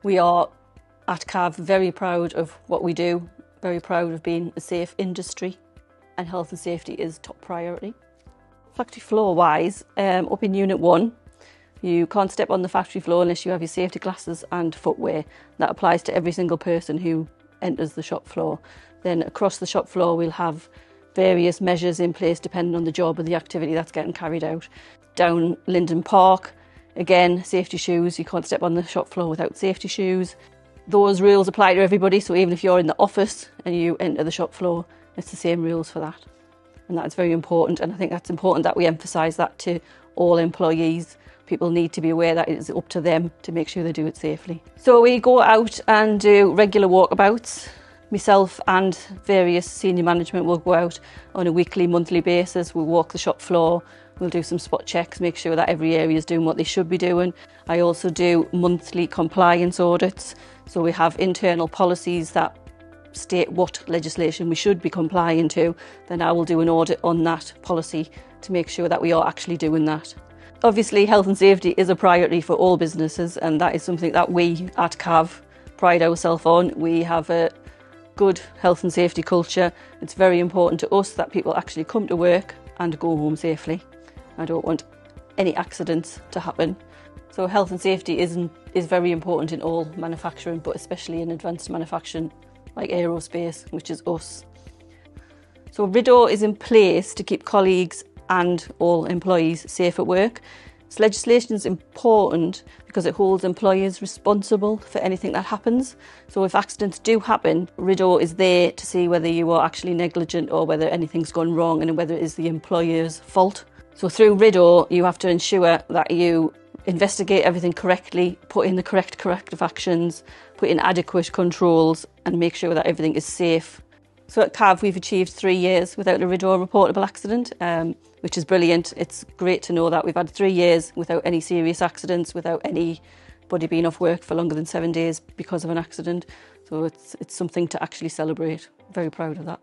We are at CAV very proud of what we do, very proud of being a safe industry, and health and safety is top priority. Factory floor wise, up in Unit 1, you can't step on the factory floor unless you have your safety glasses and footwear. That applies to every single person who enters the shop floor. Then across the shop floor we'll have various measures in place depending on the job or the activity that's getting carried out. Down Linden Park, again, safety shoes. You can't step on the shop floor without safety shoes. Those rules apply to everybody, so even if you're in the office and you enter the shop floor, it's the same rules for that. And that's very important, and I think that's important that we emphasise that to all employees. People need to be aware that it is up to them to make sure they do it safely. So we go out and do regular walkabouts. Myself and various senior management will go out on a weekly, monthly basis. We'll walk the shop floor, we'll do some spot checks, make sure that every area is doing what they should be doing. I also do monthly compliance audits. So we have internal policies that state what legislation we should be complying to. Then I will do an audit on that policy to make sure that we are actually doing that. Obviously, health and safety is a priority for all businesses, and that is something that we at CAV pride ourselves on. We have a good health and safety culture. It's very important to us that people actually come to work and go home safely. I don't want any accidents to happen. So health and safety is very important in all manufacturing, but especially in advanced manufacturing like aerospace, which is us. So RIDO is in place to keep colleagues and all employees safe at work. This legislation is important because it holds employers responsible for anything that happens. So if accidents do happen, RIDO is there to see whether you are actually negligent or whether anything's gone wrong and whether it is the employer's fault. So through RIDO, you have to ensure that you investigate everything correctly, put in the correct corrective actions, put in adequate controls and make sure that everything is safe. So at CAV we've achieved 3 years without a RIDO reportable accident, which is brilliant. It's great to know that we've had 3 years without any serious accidents, without anybody being off work for longer than 7 days because of an accident. So it's something to actually celebrate. Very proud of that.